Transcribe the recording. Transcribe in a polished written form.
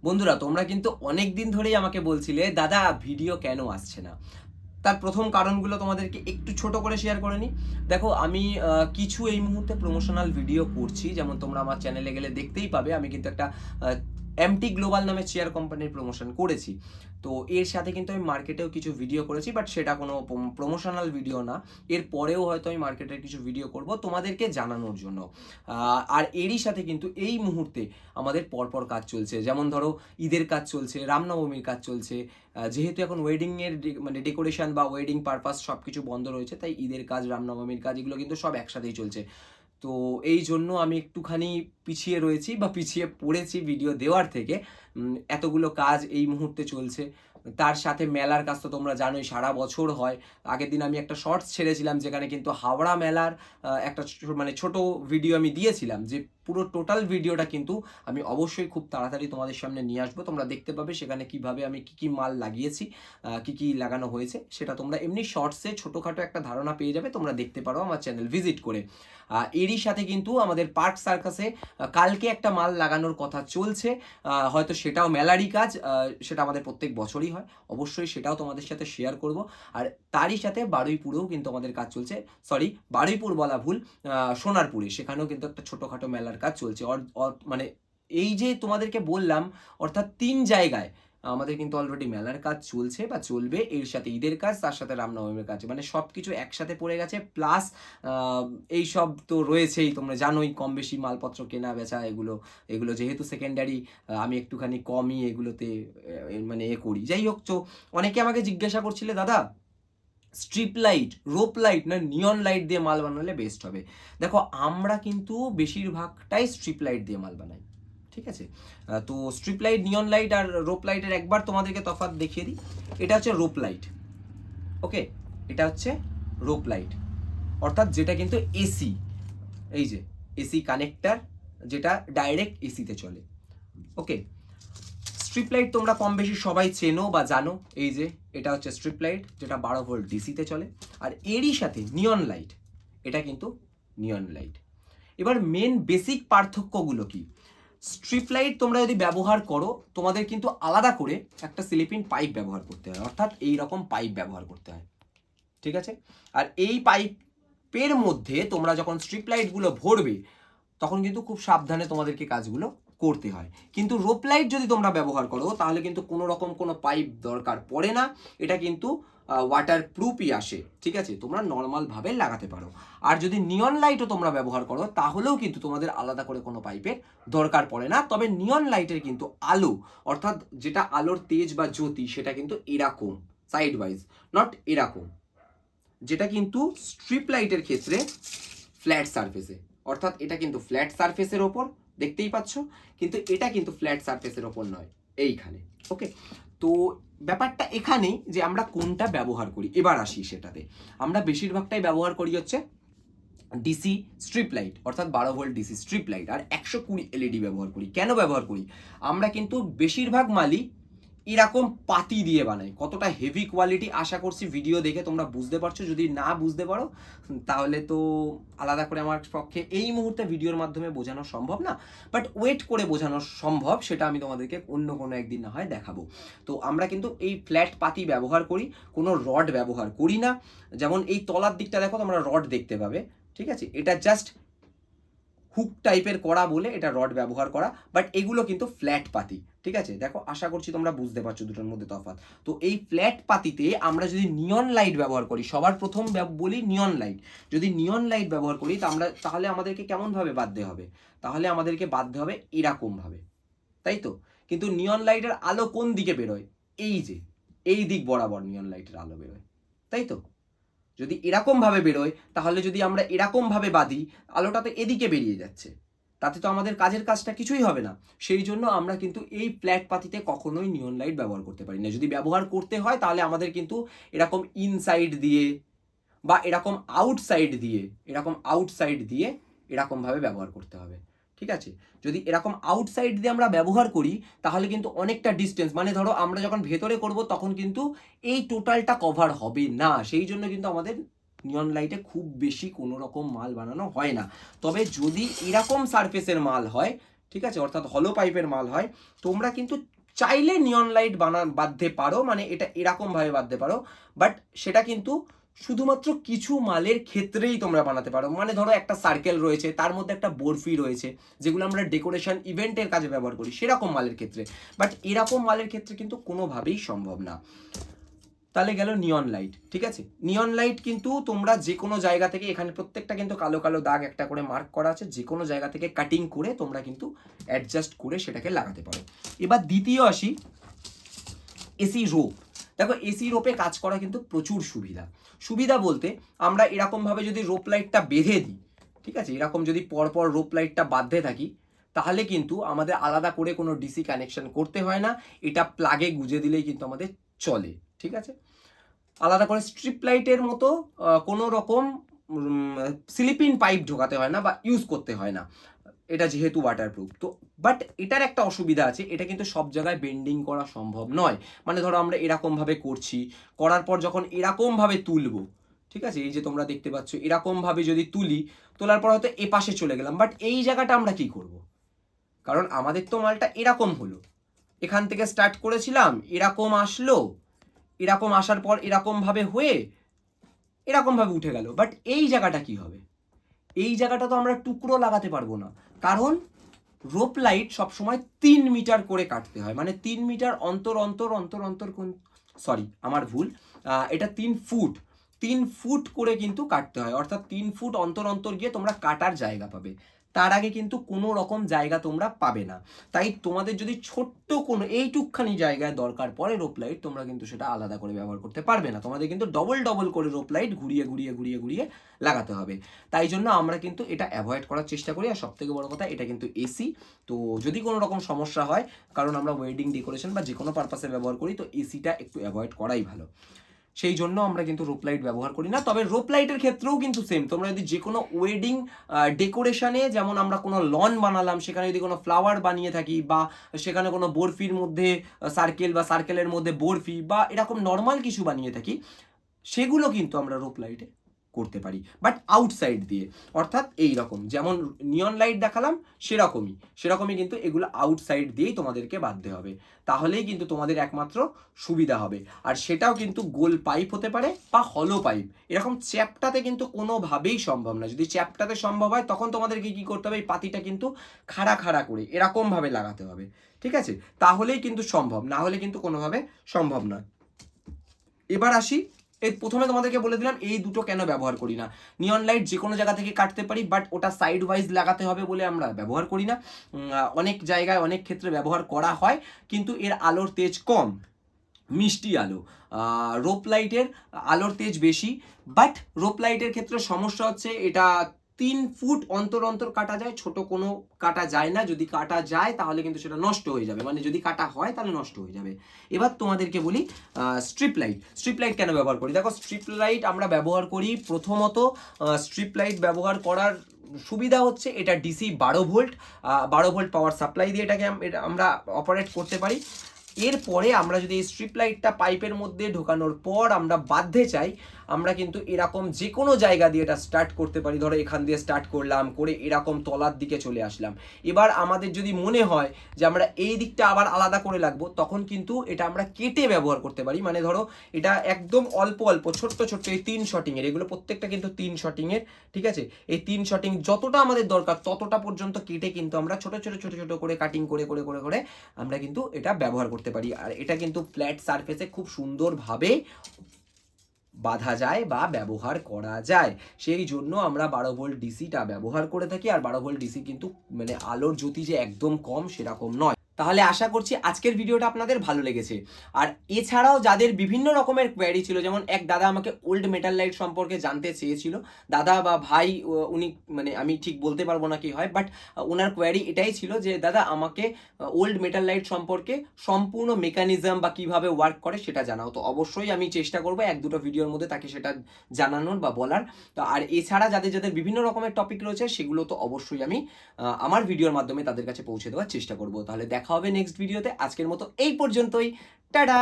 বন্ধুরা তোমরা কিন্তু অনেক দিন ধরেই আমাকে বলছিলে দাদা ভিডিও কেন আসছে না। তার প্রথম কারণগুলো তোমাদেরকে একটু ছোট করে শেয়ার করে নিই। দেখো আমি কিছু এই মুহূর্তে প্রমোশনাল ভিডিও করছি, যেমন তোমরা আমার চ্যানেলে গেলে দেখতেই পাবে আমি কিন্তু একটা এমটি গ্লোবাল নামে চেয়ার কোম্পানির প্রমোশন করেছি। তো এর সাথে কিন্তু আমি মার্কেটেও কিছু ভিডিও করেছি, বাট সেটা কোনো প্রমোশনাল ভিডিও না। এর পরেও হয়তো আমি মার্কেটের কিছু ভিডিও করব তোমাদেরকে জানানোর জন্য। আর এরই সাথে কিন্তু এই মুহূর্তে আমাদের পরপর কাজ চলছে, যেমন ধরো ঈদের কাজ চলছে, রামনবমীর কাজ চলছে। যেহেতু এখন ওয়েডিংয়ের মানে ডেকোরেশন বা ওয়েডিং পারপাস সব কিছু বন্ধ রয়েছে, তাই ঈদের কাজ, রামনবমীর কাজ এগুলো কিন্তু সব একসাথেই চলছে। তো এই জন্য আমি একটুখানি পিছিয়ে রয়েছি বা পিছিয়ে পড়েছি ভিডিও দেওয়ার থেকে। এতগুলো কাজ এই মুহূর্তে চলছে। তার সাথে মেলার কাজ তো তোমরা জানোই সারা বছর হয়। আগের দিন আমি একটা শর্টস ছেড়েছিলাম, যেখানে কিন্তু হাওড়া মেলার একটা মানে ছোট ভিডিও আমি দিয়েছিলাম, যে পুরো টোটাল ভিডিওটা কিন্তু আমি অবশ্যই খুব তাড়াতাড়ি তোমাদের সামনে নিয়ে আসবো। তোমরা দেখতে পাবে সেখানে কিভাবে আমি কি কি মাল লাগিয়েছি, কি কি লাগানো হয়েছে, সেটা তোমরা এমনি শর্টসে ছোটোখাটো একটা ধারণা পেয়ে যাবে। তোমরা দেখতে পারো আমার চ্যানেল ভিজিট করে। এরই সাথে কিন্তু আমাদের পার্ক সার্কাসে কালকে একটা মাল লাগানোর কথা চলছে। হয়তো সেটাও মেলারই কাজ, সেটা আমাদের প্রত্যেক বছরই হয়। অবশ্যই সেটাও তোমাদের সাথে শেয়ার করব। আর তারই সাথে বারুইপুরেও কিন্তু আমাদের কাজ চলছে। সরি, বারুইপুর বলা ভুল, সোনারপুরে সেখানেও কিন্তু একটা ছোটোখাটো মেলার কাজ চলছে। মানে এই যে তোমাদেরকে বললাম, অর্থাৎ 3 জায়গায় আমাদের কিন্তু অলরেডি মেলার কাজ চলছে বা চলবে। এর সাথে ঈদের কাজ, তার সাথে রামনবমীর কাজ, মানে সব কিছু একসাথে পড়ে গেছে। প্লাস এই সব তো রয়েছেই, তোমরা জানোই কম বেশি মালপত্র কেনা বেচা, এগুলো এগুলো যেহেতু সেকেন্ডারি, আমি একটুখানি কমই এগুলোতে মানে করি। যাই হোক, তো অনেকে আমাকে জিজ্ঞাসা করছিলে দাদা স্ট্রিপ লাইট, রোপ লাইট না নিয়ন লাইট দিয়ে মাল বানালে বেস্ট হবে। দেখো আমরা কিন্তু বেশিরভাগটাই স্ট্রিপ লাইট দিয়ে মাল বানাই, ঠিক আছে। তো স্ট্রিপ লাইট, নিয়ন লাইট আর রোপ লাইটের একবার তোমাদেরকে তফাৎ দেখিয়ে দিই। এটা হচ্ছে রোপ লাইট, ওকে। এটা হচ্ছে রোপ লাইট, অর্থাৎ যেটা কিন্তু এসি, এই যে এসি কানেক্টার, যেটা ডাইরেক্ট এসিতে চলে, ওকে। স্ট্রিপ লাইট তোমরা কম বেশি সবাই চেনো বা জানো। এই যে এটা হচ্ছে স্ট্রিপ লাইট, যেটা 12 ভোল্ট ডিসিতে চলে। আর এরই সাথে নিয়ন লাইট, এটা কিন্তু নিয়ন লাইট। এবার মেন বেসিক পার্থক্যগুলো কি? স্ট্রিপ লাইট তোমরা যদি ব্যবহার করো, তোমাদের কিন্তু আলাদা করে একটা স্লিপিং পাইপ ব্যবহার করতে হয়, অর্থাৎ এই রকম পাইপ ব্যবহার করতে হয়, ঠিক আছে। আর এই পাইপের মধ্যে তোমরা যখন স্ট্রিপ লাইটগুলো ভরবে, তখন কিন্তু খুব সাবধানে তোমাদেরকে কাজগুলো করতে হয়। কিন্তু রোপ লাইট যদি তোমরা ব্যবহার করো, তাহলে কিন্তু কোনো রকম কোনো পাইপ দরকার পড়ে না। এটা কিন্তু ওয়াটার প্রুফই আসে, ঠিক আছে, তোমরা নর্মালভাবে লাগাতে পারো। আর যদি নিয়ন লাইটও তোমরা ব্যবহার করো, তাহলেও কিন্তু তোমাদের আলাদা করে কোনো পাইপের দরকার পড়ে না। তবে নিয়ন লাইটের কিন্তু আলো, অর্থাৎ যেটা আলোর তেজ বা জ্যোতি, সেটা কিন্তু এরকম সাইড ওয়াইজ, নট এরকম। যেটা কিন্তু স্ট্রিপ লাইটের ক্ষেত্রে ফ্ল্যাট সারফেসে, অর্থাৎ এটা কিন্তু ফ্ল্যাট সারফেসের ওপর, দেখতেই পাচ্ছ, কিন্তু এটা কিন্তু ফ্ল্যাট সারফেসের ওপর নয়, এইখানে, ওকে। তো ব্যাপারটা এখানেই যে আমরা কোনটা ব্যবহার করি। এবার আসি সেটাতে। আমরা বেশিরভাগটাই ব্যবহার করি হচ্ছে ডিসি স্ট্রিপ লাইট, অর্থাৎ 12 ভোল্ট ডিসি স্ট্রিপ লাইট, আর 120 এলইডি ব্যবহার করি। কেন ব্যবহার করি? আমরা কিন্তু বেশিরভাগ মালই এরকম পাতি দিয়ে বানাই। কতটা হেভি কোয়ালিটি আশা করছি ভিডিও দেখে তোমরা বুঝতে পারছো। যদি না বুঝতে পারো, তাহলে তো আলাদা করে আমার পক্ষে এই মুহূর্তে ভিডিওর মাধ্যমে বোঝানো সম্ভব না, বাট ওয়েট করে বোঝানো সম্ভব। সেটা আমি তোমাদেরকে অন্য কোনো একদিন না হয় দেখাবো। তো আমরা কিন্তু এই ফ্ল্যাট পাতি ব্যবহার করি, কোনো রড ব্যবহার করি না। যেমন এই তলার দিকটা দেখো, তোমরা রড দেখতে পাবে, ঠিক আছে। এটা জাস্ট হুক টাইপের করা বলে এটা রড ব্যবহার করা, বাট এগুলো কিন্তু ফ্ল্যাট পাতি, ঠিক আছে। দেখো আশা করছি তোমরা বুঝতে পারছো দুটোর মধ্যে তফাৎ। তো এই ফ্ল্যাট পাতিতে আমরা যদি নিয়ন লাইট ব্যবহার করি, সবার প্রথম বলি নিয়ন লাইট। যদি নিয়ন লাইট ব্যবহার করি, তাহলে আমাদেরকে কেমনভাবে বাঁধতে হবে? তাহলে আমাদেরকে বাঁধতে হবে এরকমভাবে, তাই তো। কিন্তু নিয়ন লাইটের আলো কোন দিকে বেরোয়? এই যে এই দিক বরাবর নিয়ন লাইটের আলো বেরোয়, তাই তো। যদি এরকম ভাবে বেরোয়, তাহলে যদি আমরা এরকম ভাবে বাঁধি, আলোটা তো এদিকে বেরিয়ে যাচ্ছে, তাতে তো আমাদের কাজের কাজটা কিছুই হবে না। সেই জন্য আমরা কিন্তু এই ফ্ল্যাট পাতিতে কখনোই নিয়ন লাইট ব্যবহার করতে পারি না। যদি ব্যবহার করতে হয়, তাহলে আমাদের কিন্তু এরকম ইনসাইড দিয়ে বা এরকম আউটসাইড দিয়ে এরকম ভাবে ব্যবহার করতে হবে, ঠিক আছে। যদি এরকম আউটসাইড দিয়ে আমরা ব্যবহার করি, তাহলে কিন্তু অনেকটা ডিস্টেন্স, মানে ধরো আমরা যখন ভেতরে করব, তখন কিন্তু এই টোটালটা কভার হবে না। সেই জন্য কিন্তু আমাদের নিয়ন লাইটে খুব বেশি কোনো রকম মাল বানানো হয় না। তবে যদি এরকম সারফেসের মাল হয়, ঠিক আছে, অর্থাৎ হলো পাইপের মাল হয়, তোমরা কিন্তু চাইলে নিয়ন লাইট বাঁধতে পারো, মানে এটা এরকমভাবে বাঁধতে পারো, বাট সেটা কিন্তু শুধুমাত্র কিছু মালের ক্ষেত্রেই তোমরা বানাতে পারো। মানে ধরো একটা সার্কেল রয়েছে, তার মধ্যে একটা বরফি রয়েছে, যেগুলো আমরা ডেকোরেশন ইভেন্টের কাজে ব্যবহার করি, সেরকম মালের ক্ষেত্রে। বাট এরকম মালের ক্ষেত্রে কিন্তু কোনোভাবেই সম্ভব না। তাহলে গেল নিয়ন লাইট, ঠিক আছে। নিয়ন লাইট কিন্তু তোমরা যে কোনো জায়গা থেকে, এখানে প্রত্যেকটা কিন্তু কালো কালো দাগ একটা করে মার্ক করা আছে, যে কোনো জায়গা থেকে কাটিং করে তোমরা কিন্তু অ্যাডজাস্ট করে সেটাকে লাগাতে পারো। এবার দ্বিতীয় আসি, এসি রোপ। দেখো এসি রোপে কাজ করা কিন্তু প্রচুর সুবিধা বলতে, আমরা এরকমভাবে যদি রোপ লাইটটা বেঁধে দিই, ঠিক আছে, এরকম যদি পরপর রোপ লাইটটা বাঁধতে থাকি, তাহলে কিন্তু আমাদের আলাদা করে কোনো ডিসি কানেকশন করতে হয় না, এটা প্লাগে গুঁজে দিলেই কিন্তু আমাদের চলে, ঠিক আছে। আলাদা করে স্ট্রিপ লাইটের মতো কোনো রকম স্লিপিং পাইপ ঢোকাতে হয় না বা ইউজ করতে হয় না, এটা যেহেতু ওয়াটারপ্রুফ। তো বাট এটার একটা অসুবিধা আছে, এটা কিন্তু সব জায়গায় বেন্ডিং করা সম্ভব নয়। মানে ধরো আমরা এরকমভাবে করছি, করার পর যখন এরকমভাবে তুলবো, ঠিক আছে, এই যে তোমরা দেখতে পাচ্ছ এরকমভাবে যদি তুলি, তোলার পর হয়তো এ পাশে চলে গেলাম, বাট এই জায়গাটা আমরা কি করব? কারণ আমাদের তো মালটা এরকম হলো, এখান থেকে স্টার্ট করেছিলাম, এরকম আসলো, এরকম আসার পর এরকমভাবে হয়ে এরকমভাবে উঠে গেল, বাট এই জায়গাটা কি হবে? এই জায়গাটা তো আমরা টুকরো লাগাতে পারবো না, কারণ রোপ লাইট সবসময় 3 মিটার করে কাটতে হয়, মানে 3 মিটার অন্তর অন্তর অন্তর অন্তর, সরি আমার ভুল, এটা 3 ফুট, 3 ফুট করে কিন্তু কাটতে হয়, অর্থাৎ 3 ফুট অন্তর অন্তর গিয়ে তোমরা কাটার জায়গা পাবে, তার আগে কিন্তু কোনো রকম জায়গা তোমরা পাবে না। তাই তোমাদের যদি ছোট্ট কোনো এইটুকখানি জায়গায় দরকার পড়ে রোপ লাইট, তোমরা কিন্তু সেটা আলাদা করে ব্যবহার করতে পারবে না, তোমাদের কিন্তু ডবল ডবল করে রোপ লাইট ঘুরিয়ে ঘুরিয়ে ঘুরিয়ে ঘুরিয়ে লাগাতে হবে। তাই জন্য আমরা কিন্তু এটা অ্যাভয়েড করার চেষ্টা করি। আর সবথেকে বড় কথা, এটা কিন্তু এসি, তো যদি কোনো রকম সমস্যা হয়, কারণ আমরা ওয়েডিং ডেকোরেশন বা যে কোনো পারপাসে ব্যবহার করি, তো এসিটা একটু অ্যাভয়েড করাই ভালো, সেই জন্য আমরা কিন্তু রোপ লাইট ব্যবহার করি না। তবে রোপ লাইটের ক্ষেত্রেও কিন্তু সেম, তোমরা যদি যে কোনো ওয়েডিং ডেকোরেশনে, যেমন আমরা কোনো লন বানালাম, সেখানে যদি কোনো ফ্লাওয়ার বানিয়ে থাকি, বা সেখানে কোনো বরফির মধ্যে সার্কেল বা সার্কেলের মধ্যে বরফি বা এরকম নর্মাল কিছু বানিয়ে থাকি, সেগুলো কিন্তু আমরা রোপ লাইটে করতে পারি, বাট আউটসাইড দিয়ে। অর্থাৎ এই রকম যেমন নিয়ন লাইট দেখালাম, সেরকমই কিন্তু এগুলো আউটসাইড দিয়েই তোমাদেরকে বাঁধতে হবে, তাহলেই কিন্তু তোমাদের একমাত্র সুবিধা হবে। আর সেটাও কিন্তু গোল পাইপ হতে পারে বা হলো পাইপ, এরকম চ্যাপটাতে কিন্তু কোনোভাবেই সম্ভব না। যদি চ্যাপটাতে সম্ভব হয়, তখন তোমাদেরকে কি করতে হবে, এই পাতিটা কিন্তু খাড়া খাড়া করে এরকমভাবে লাগাতে হবে, ঠিক আছে, তাহলেই কিন্তু সম্ভব, না হলে কিন্তু কোনোভাবে সম্ভব নয়। এবার আসি, এই প্রথমে তোমাদেরকে বলে দিলাম এই দুটো কেন ব্যবহার করি না। নিয়ন লাইট যে কোনো জায়গা থেকে কাটতে পারি, বাট ওটা সাইড ওয়াইজ লাগাতে হবে বলে আমরা ব্যবহার করি না। অনেক জায়গায় অনেক ক্ষেত্রে ব্যবহার করা হয়, কিন্তু এর আলোর তেজ কম, মিষ্টি আলো। রোপ লাইটের আলোর তেজ বেশি, বাট রোপ লাইটের ক্ষেত্রে সমস্যা হচ্ছে এটা 3 ফুট অন্তর অন্তর কাটা যায়, ছোট কোনো কাটা যায় না, যদি কাটা যায় তাহলে কিন্তু সেটা নষ্ট হয়ে যাবে, মানে যদি কাটা হয় তাহলে নষ্ট হয়ে যাবে। এবার তোমাদেরকে বলি স্ট্রিপ লাইট কেন ব্যবহার করি। দেখো স্ট্রিপ লাইট আমরা ব্যবহার করি, প্রথমত স্ট্রিপ লাইট ব্যবহার করার সুবিধা হচ্ছে এটা DC 12 volt, 12 volt power supply দিয়ে এটাকে আমরা অপারেট করতে পারি। এরপরে আমরা যদি এই স্ট্রিপ লাইটটা পাইপের মধ্যে ঢোকানোর পর আমরা বাঁধতে চাই, আমরা কিন্তু এরকম যে কোনো জায়গা দিয়ে এটা স্টার্ট করতে পারি। ধরো এখান দিয়ে স্টার্ট করলাম, করে এরকম তলার দিকে চলে আসলাম। এবার আমাদের যদি মনে হয় যে আমরা এই দিকটা আবার আলাদা করে লাগবো, তখন কিন্তু এটা আমরা কেটে ব্যবহার করতে পারি। মানে ধরো এটা একদম অল্প অল্প ছোট্ট ছোট্ট এই 3 শটিংয়ের, এগুলো প্রত্যেকটা কিন্তু 3 শটিংয়ের, ঠিক আছে। এই 3 শটিং যতটা আমাদের দরকার ততটা পর্যন্ত কেটে কিন্তু আমরা ছোট ছোট ছোট ছোট করে কাটিং করে করে করে করে আমরা কিন্তু এটা ব্যবহার করতে পারি। আর এটা কিন্তু ফ্ল্যাট সারফেসে খুব সুন্দরভাবে বাঁধা যায় বা ব্যবহার করা যায়, সেই জন্য আমরা 12 ভোল্ট ডিসিটা ব্যবহার করে থাকি। আর 12 ভোল্ট ডিসি কিন্তু মানে আলোর জ্যোতি যে একদম কম সেরকম নয়। তাহলে আশা করছি আজকের ভিডিওটা আপনাদের ভালো লেগেছে। আর এছাড়াও যাদের বিভিন্ন রকমের কোয়ারি ছিল, যেমন এক দাদা আমাকে ওল্ড মেটাল লাইট সম্পর্কে জানতে চেয়েছিল, দাদা বা ভাই উনি, মানে আমি ঠিক বলতে পারবো না কি হয়, বাট ওনার কোয়ারি এটাই ছিল যে দাদা আমাকে ওল্ড মেটাল লাইট সম্পর্কে সম্পূর্ণ মেকানিজম বা কিভাবে ওয়ার্ক করে সেটা জানাও। তো অবশ্যই আমি চেষ্টা করবো 1-2টো ভিডিওর মধ্যে তাকে সেটা জানানোর বা বলার। তো আর এছাড়া যাদের যাদের বিভিন্ন রকমের টপিক রয়েছে, সেগুলো তো অবশ্যই আমি আমার ভিডিওর মাধ্যমে তাদের কাছে পৌঁছে দেওয়ার চেষ্টা করবো। তাহলে দেখা হবে নেক্সট ভিডিওতে। আজকের মতো এই পর্যন্তই, টাটা।